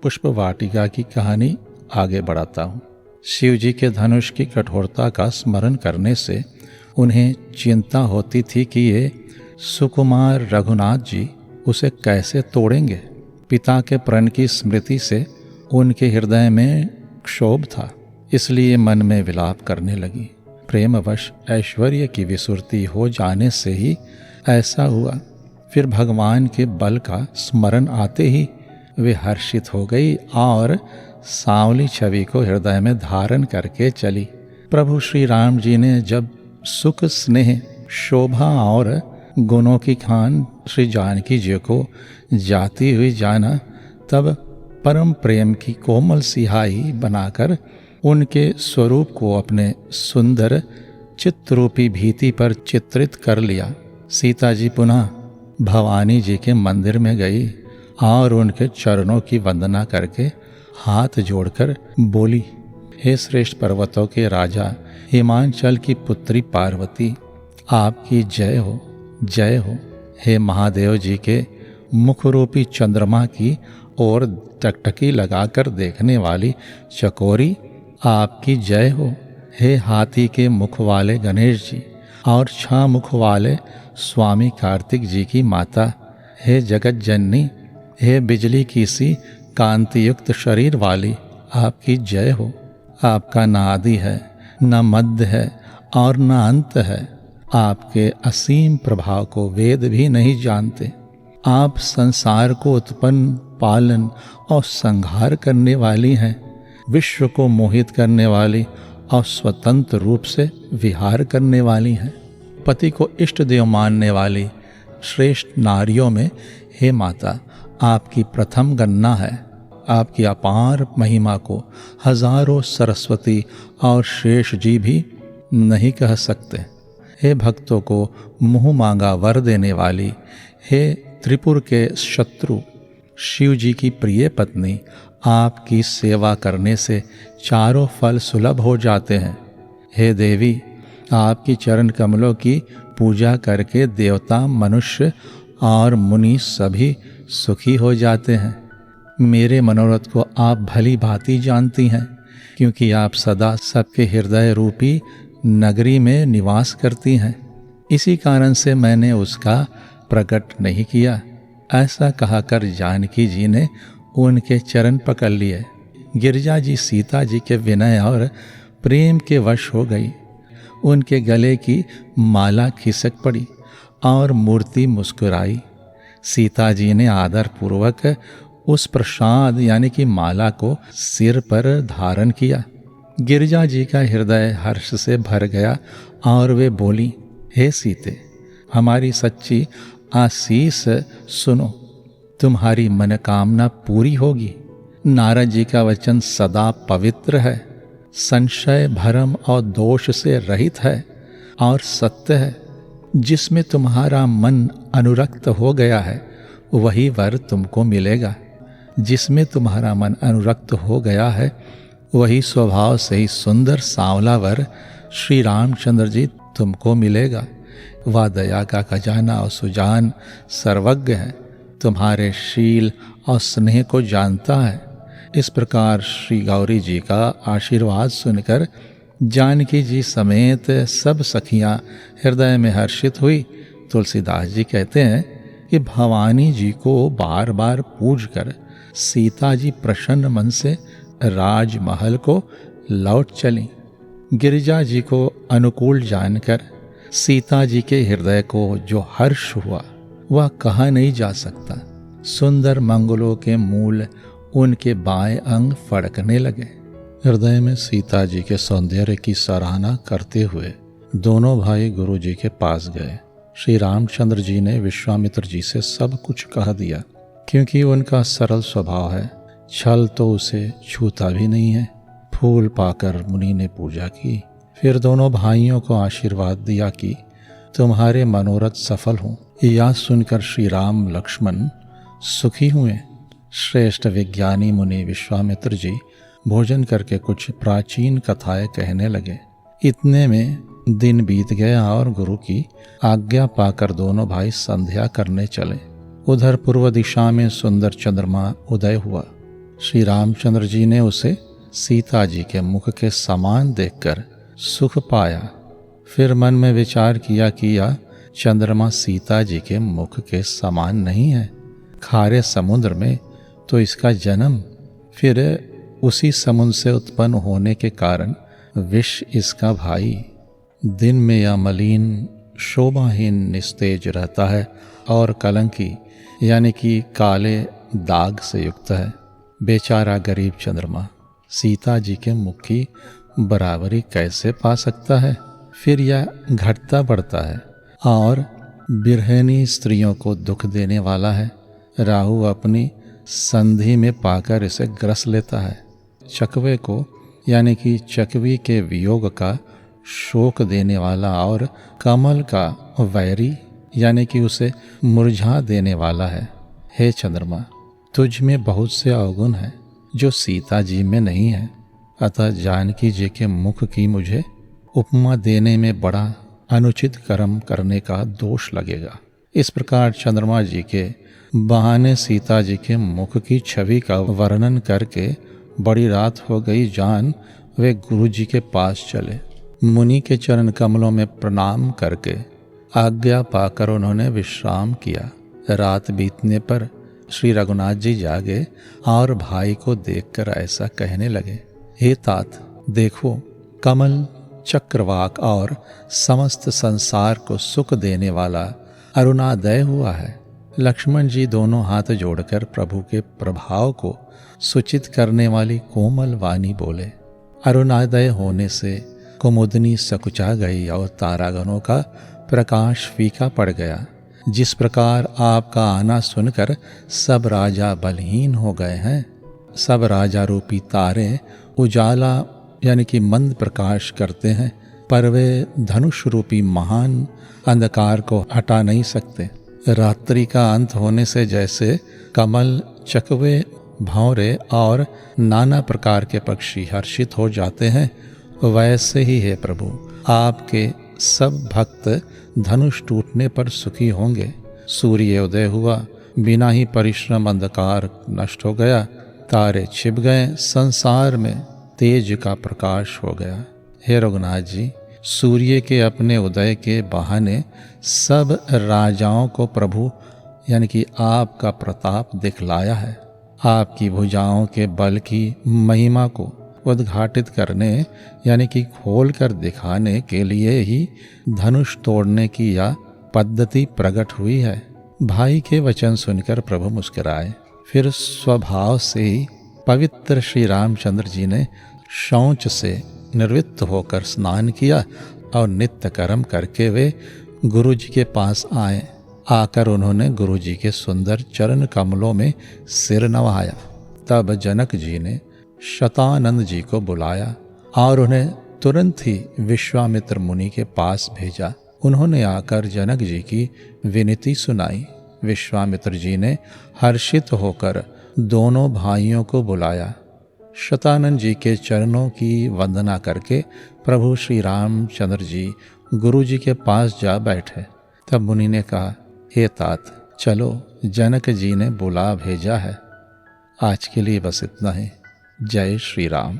पुष्प वाटिका की कहानी आगे बढ़ाता हूँ। शिव जी के धनुष की कठोरता का स्मरण करने से उन्हें चिंता होती थी कि ये सुकुमार रघुनाथ जी उसे कैसे तोड़ेंगे। पिता के प्रण की स्मृति से उनके हृदय में क्षोभ था, इसलिए मन में विलाप करने लगी। प्रेमवश ऐश्वर्य की विस्मृति हो जाने से ही ऐसा हुआ। फिर भगवान के बल का स्मरण आते ही वे हर्षित हो गई और सांवली छवि को हृदय में धारण करके चली। प्रभु श्री राम जी ने जब सुख, स्नेह, शोभा और गुणों की खान श्री जानकी जी को जाती हुई जाना, तब परम प्रेम की कोमल सिहाई बनाकर उनके स्वरूप को अपने सुंदर चित्तरूपी भीति पर चित्रित कर लिया। सीता जी पुनः भवानी जी के मंदिर में गई और उनके चरणों की वंदना करके हाथ जोड़कर बोली, हे श्रेष्ठ पर्वतों के राजा, हिमांचल की पुत्री पार्वती, आपकी जय हो, जय हो। हे महादेव जी के मुखरूपी चंद्रमा की ओर टकटकी लगाकर देखने वाली चकोरी, आपकी जय हो। हे हाथी के मुख वाले गणेश जी और 6 मुख वाले स्वामी कार्तिक जी की माता, हे जगत जननी, हे बिजली की सी कांति युक्त शरीर वाली, आपकी जय हो। आपका न आदि है, न मध्य है और न अंत है। आपके असीम प्रभाव को वेद भी नहीं जानते। आप संसार को उत्पन्न, पालन और संहार करने वाली हैं। विश्व को मोहित करने वाली और स्वतंत्र रूप से विहार करने वाली हैं। पति को इष्ट देव मानने वाली श्रेष्ठ नारियों में हे माता, आपकी प्रथम गणना है। आपकी अपार महिमा को हजारों सरस्वती और शेष जी भी नहीं कह सकते। हे भक्तों को मुँह मांगा वर देने वाली, हे त्रिपुर के शत्रु शिव जी की प्रिय पत्नी, आपकी सेवा करने से चारों फल सुलभ हो जाते हैं। हे देवी, आपकी चरण कमलों की पूजा करके देवता, मनुष्य और मुनि सभी सुखी हो जाते हैं। मेरे मनोरथ को आप भली भांति जानती हैं, क्योंकि आप सदा सबके हृदय रूपी नगरी में निवास करती हैं। इसी कारण से मैंने उसका प्रकट नहीं किया। ऐसा कहकर जानकी जी ने उनके चरण पकड़ लिए। गिरिजा जी सीता जी के विनय और प्रेम के वश हो गई। उनके गले की माला खिसक पड़ी और मूर्ति मुस्कुराई। सीता जी ने आदर पूर्वक उस प्रसाद यानी कि माला को सिर पर धारण किया। गिरिजा जी का हृदय हर्ष से भर गया और वे बोली, हे सीते, हमारी सच्ची आशीष सुनो, तुम्हारी मनोकामना पूरी होगी। नारद जी का वचन सदा पवित्र है, संशय, भरम और दोष से रहित है और सत्य है। जिसमें तुम्हारा मन अनुरक्त हो गया है वही वर तुमको मिलेगा। जिसमें तुम्हारा मन अनुरक्त हो गया है वही स्वभाव से ही सुंदर सांवला वर श्री रामचंद्र जी तुमको मिलेगा। वह दया का खजाना और सुजान सर्वज्ञ है, तुम्हारे शील और स्नेह को जानता है। इस प्रकार श्री गौरी जी का आशीर्वाद सुनकर जानकी जी समेत सब सखियां हृदय में हर्षित हुई। तुलसीदास जी कहते हैं कि भवानी जी को बार बार पूज कर सीता जी प्रसन्न मन से राजमहल को लौट चली। गिरिजा जी को अनुकूल जानकर सीता जी के हृदय को जो हर्ष हुआ वह कहा नहीं जा सकता। सुंदर मंगलों के मूल उनके बाएं अंग फड़कने लगे। हृदय में सीता जी के सौंदर्य की सराहना करते हुए दोनों भाई गुरु जी के पास गए। श्री रामचंद्र जी ने विश्वामित्र जी से सब कुछ कह दिया, क्योंकि उनका सरल स्वभाव है। छल तो उसे छूता भी नहीं है। फूल पाकर मुनि ने पूजा की। फिर दोनों भाइयों को आशीर्वाद दिया कि तुम्हारे मनोरथ सफल हों। यह सुनकर श्री राम लक्ष्मण सुखी हुए। श्रेष्ठ विज्ञानी मुनि विश्वामित्र जी भोजन करके कुछ प्राचीन कथाएं कहने लगे। इतने में दिन बीत गया और गुरु की आज्ञा पाकर दोनों भाई संध्या करने चले। उधर पूर्व दिशा में सुंदर चंद्रमा उदय हुआ। श्री रामचंद्र जी ने उसे सीता जी के मुख के समान देखकर सुख पाया। फिर मन में विचार किया कि यह चंद्रमा सीता जी के मुख के समान नहीं है। खारे समुद्र में तो इसका जन्म, फिर उसी समुद्र से उत्पन्न होने के कारण विष इसका भाई। दिन में यह मलिन शोभाहीन निस्तेज रहता है और कलंकी यानी कि काले दाग से युक्त है। बेचारा गरीब चंद्रमा सीता जी के मुख की बराबरी कैसे पा सकता है? फिर यह घटता बढ़ता है और बिरहनी स्त्रियों को दुख देने वाला है। राहु अपनी संधि में पाकर इसे ग्रस लेता है। चकवे को यानी कि चकवी के वियोग का शोक देने वाला और कमल का वैरी यानी कि उसे मुरझा देने वाला है। हे चंद्रमा, तुझ में बहुत से अवगुण हैं जो सीता जी में नहीं है, अतः जानकी जी के मुख की मुझे उपमा देने में बड़ा अनुचित कर्म करने का दोष लगेगा। इस प्रकार चंद्रमा जी के बहाने सीता जी के मुख की छवि का वर्णन करके बड़ी रात हो गई जान वे गुरु जी के पास चले। मुनि के चरण कमलों में प्रणाम करके आज्ञा पाकर उन्होंने विश्राम किया। रात बीतने पर श्री रघुनाथ जी जागे और भाई को देखकर ऐसा कहने लगे, हे तात, देखो कमल, चक्रवाक और समस्त संसार को सुख देने वाला अरुणादय हुआ है। लक्ष्मण जी दोनों हाथ जोड़कर प्रभु के प्रभाव को सूचित करने वाली कोमल वाणी बोले। अरुणादय होने से कुमुदनी सकुचा गई और तारागणों का प्रकाश फीका पड़ गया। जिस प्रकार आपका आना सुनकर सब राजा बलहीन हो गए हैं, सब राजा रूपी तारे उजाला यानी कि मंद प्रकाश करते हैं, पर वे धनुष रूपी महान अंधकार को हटा नहीं सकते। रात्रि का अंत होने से जैसे कमल, चकवे, भंवरे और नाना प्रकार के पक्षी हर्षित हो जाते हैं, वैसे ही है प्रभु, आपके सब भक्त धनुष टूटने पर सुखी होंगे। सूर्य उदय हुआ, बिना ही परिश्रम अंधकार नष्ट हो गया, तारे छिप गए, संसार में तेज का प्रकाश हो गया। हे रघुनाथ जी, सूर्य के अपने उदय के बहाने सब राजाओं को प्रभु यानी कि आपका प्रताप दिखलाया है। आपकी भुजाओं के बल की महिमा को उद्घाटित करने यानी कि खोल कर दिखाने के लिए ही धनुष तोड़ने की यह पद्धति प्रकट हुई है। भाई के वचन सुनकर प्रभु मुस्कुराए। फिर स्वभाव से ही पवित्र श्री रामचंद्र जी ने शौच से निवृत्त होकर स्नान किया और नित्य कर्म करके वे गुरु जी के पास आए। आकर उन्होंने गुरु जी के सुंदर चरण कमलों में सिर नवाया। तब जनक जी ने शतानंद जी को बुलाया और उन्हें तुरंत ही विश्वामित्र मुनि के पास भेजा। उन्होंने आकर जनक जी की विनती सुनाई। विश्वामित्र जी ने हर्षित होकर दोनों भाइयों को बुलाया। शतानंद जी के चरणों की वंदना करके प्रभु श्री रामचंद्र जी गुरु जी के पास जा बैठे। तब मुनि ने कहा, हे तात, चलो, जनक जी ने बुला भेजा है। आज के लिए बस इतना ही। जय श्री राम।